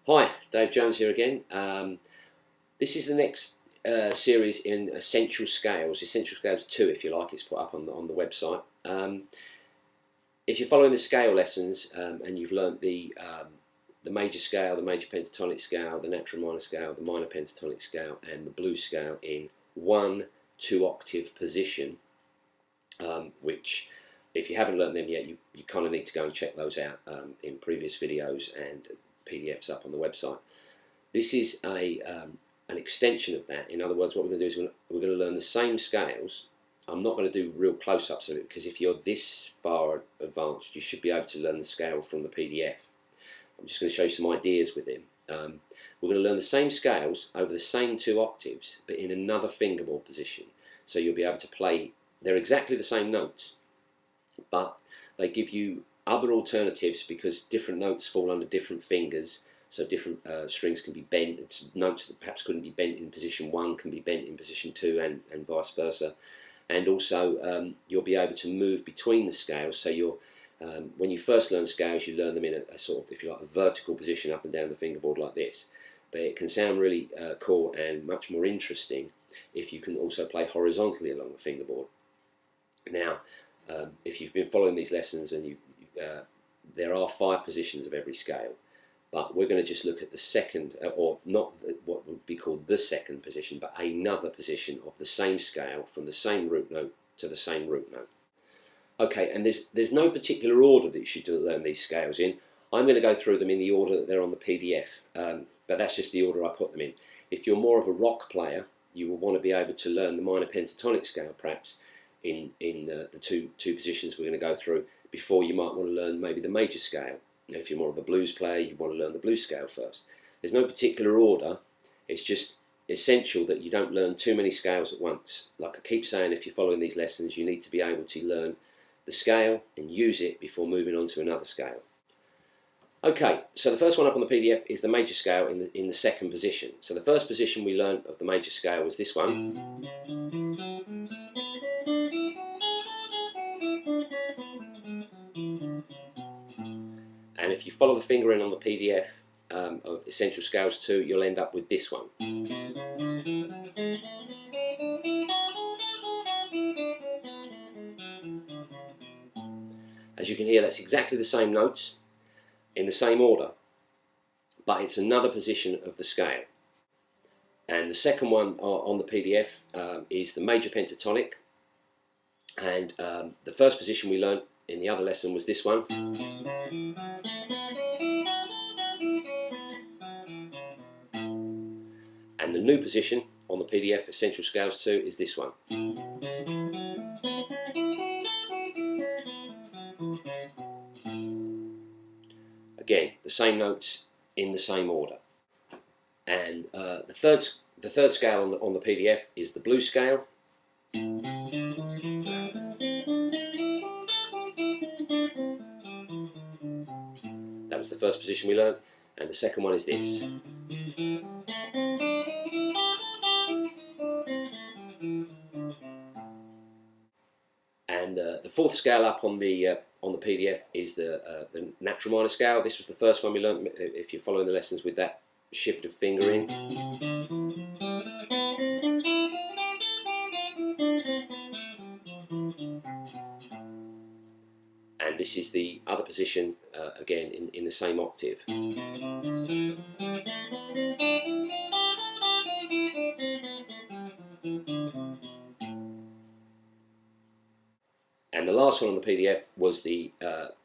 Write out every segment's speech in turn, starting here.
Hi, Dave Jones here again. This is the next series in Essential Scales 2 if you like. It's put up on the website. If you're following the scale lessons and you've learnt the major scale, the major pentatonic scale, the natural minor scale, the minor pentatonic scale and the blues scale in 1-2 octave position, which if you haven't learnt them yet, you kind of need to go and check those out in previous videos and PDFs up on the website. This is an extension of that. In other words, what we're going to do is we're going to learn the same scales. I'm not going to do real close-ups of it because if you're this far advanced, you should be able to learn the scale from the PDF. I'm just going to show you some ideas with him. We're going to learn the same scales over the same 2 octaves, but in another fingerboard position. So you'll be able to play. They're exactly the same notes, but they give you other alternatives because different notes fall under different fingers, so different strings can be bent. It's notes that perhaps couldn't be bent in position 1 can be bent in position 2 and vice versa. And also you'll be able to move between the scales, so you're when you first learn scales you learn them in a sort of, if you like, a vertical position up and down the fingerboard like this, but it can sound really cool and much more interesting if you can also play horizontally along the fingerboard. Now if you've been following these lessons and there are 5 positions of every scale, but we're going to just look at the second, or not what would be called the second position, but another position of the same scale from the same root note to the same root note. Okay, and there's no particular order that you should learn these scales in. I'm going to go through them in the order that they're on the PDF, but that's just the order I put them in. If you're more of a rock player, you will want to be able to learn the minor pentatonic scale perhaps in the two positions we're going to go through before you might want to learn maybe the major scale. And if you're more of a blues player, you want to learn the blues scale first. There's no particular order. It's just essential that you don't learn too many scales at once. Like I keep saying, if you're following these lessons, you need to be able to learn the scale and use it before moving on to another scale. Okay, so the first one up on the PDF is the major scale in the second position. So the first position we learned of the major scale was this one. And if you follow the fingering on the PDF of Essential Scales 2, you'll end up with this one. As you can hear, that's exactly the same notes in the same order, but it's another position of the scale. And the second one on the PDF is the major pentatonic, and the first position we learned in the other lesson was this one. And the new position on the PDF Essential Scales 2 is this one. Again, the same notes in the same order. And the third scale on the PDF is the blues scale. That was the first position we learned, and the second one is this. And the fourth scale up on the PDF is the natural minor scale. This was the first one we learned. If you're following the lessons with that shift of fingering. And this is the other position again in the same octave. And the last one on the PDF was the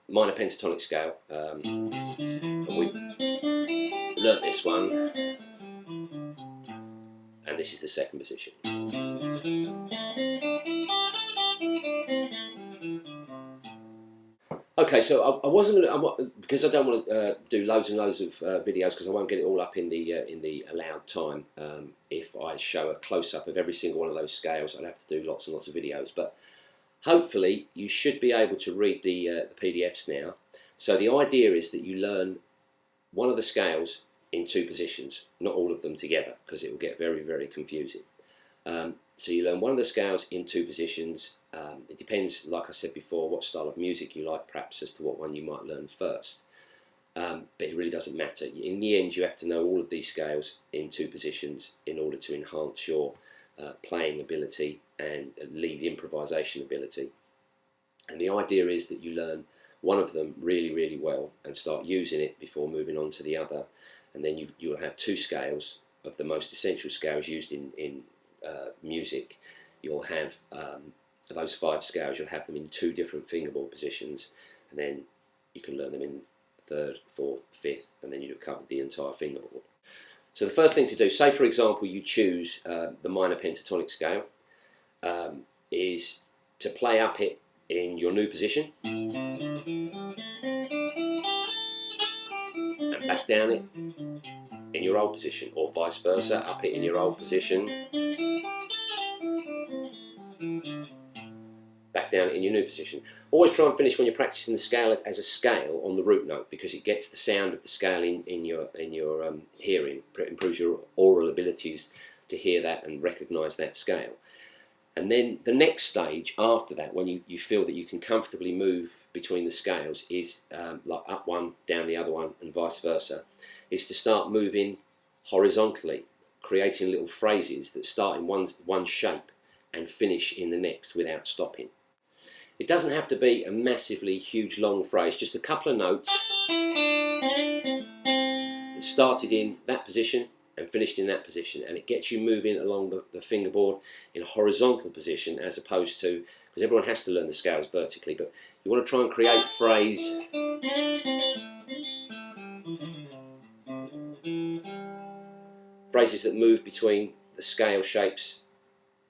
minor pentatonic scale. And we've learnt this one. And this is the second position. Okay, so I wasn't going because I don't want to do loads and loads of videos because I won't get it all up in the allowed time. If I show a close-up of every single one of those scales, I'd have to do lots and lots of videos. But hopefully you should be able to read the PDFs now. So the idea is that you learn one of the scales in 2 positions, not all of them together, because it will get very, very confusing. So you learn one of the scales in 2 positions. It depends, like I said before, what style of music you like, perhaps, as to what one you might learn first. but it really doesn't matter. In the end, you have to know all of these scales in 2 positions in order to enhance your playing ability and lead improvisation ability. And the idea is that you learn one of them really, really well and start using it before moving on to the other. And then you'll have 2 scales of the most essential scales used in music. You'll have those 5 scales, you'll have them in 2 different fingerboard positions, and then you can learn them in 3rd, 4th, 5th, and then you'd have covered the entire fingerboard. So the first thing to do, say for example you choose the minor pentatonic scale, is to play up it in your new position and back down it in your old position, or vice versa, up it in your old position, back down it in your new position. Always try and finish when you're practicing the scale as a scale on the root note, because it gets the sound of the scale in your hearing. It improves your aural abilities to hear that and recognise that scale. And then the next stage after that, when you feel that you can comfortably move between the scales, is like up one, down the other one, and vice versa, is to start moving horizontally, creating little phrases that start in one shape and finish in the next without stopping. It doesn't have to be a massively huge long phrase, just a couple of notes that started in that position and finished in that position, and it gets you moving along the fingerboard in a horizontal position, as opposed to, because everyone has to learn the scales vertically, but you want to try and create phrases that move between the scale shapes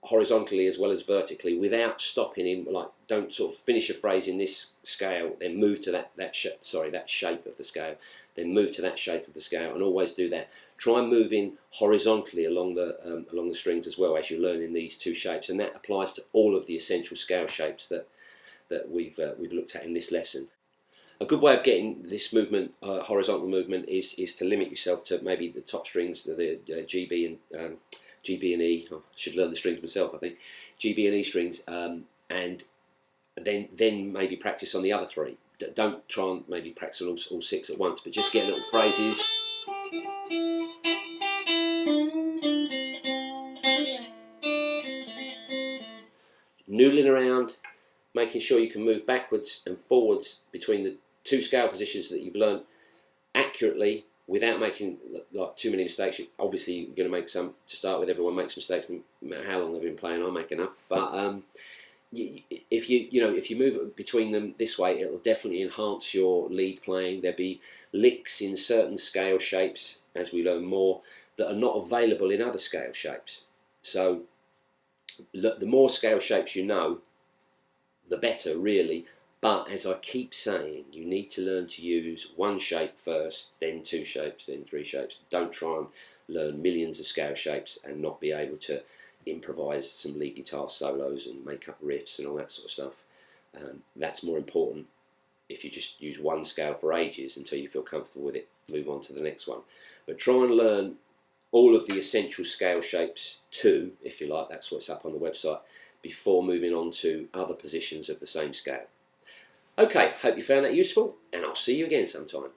horizontally as well as vertically without stopping in. Like, don't sort of finish a phrase in this scale, then move to that shape of the scale, then move to that shape of the scale, and always do that. Try moving horizontally along the strings as well as you're learning these 2 shapes, and that applies to all of the essential scale shapes that we've looked at in this lesson. A good way of getting this movement, horizontal movement, is to limit yourself to maybe the top strings, the G, B and E. I should learn the strings myself, I think. G, B and E strings, and then maybe practice on the other 3. Don't try and maybe practice on all 6 at once, but just get little phrases. Noodling around, making sure you can move backwards and forwards between the 2 scale positions that you've learned accurately without making like too many mistakes. Obviously you're going to make some to start with. Everyone makes mistakes, no matter how long they've been playing. I make enough, but if you move between them this way, it'll definitely enhance your lead playing. There'll be licks in certain scale shapes, as we learn more, that are not available in other scale shapes. So the more scale shapes you know, the better, really. But as I keep saying, you need to learn to use 1 shape first, then 2 shapes, then 3 shapes. Don't try and learn millions of scale shapes and not be able to improvise some lead guitar solos and make up riffs and all that sort of stuff. That's more important. If you just use 1 scale for ages until you feel comfortable with it, move on to the next one. But try and learn all of the essential scale shapes too, if you like. That's what's up on the website, before moving on to other positions of the same scale. Okay, hope you found that useful, and I'll see you again sometime.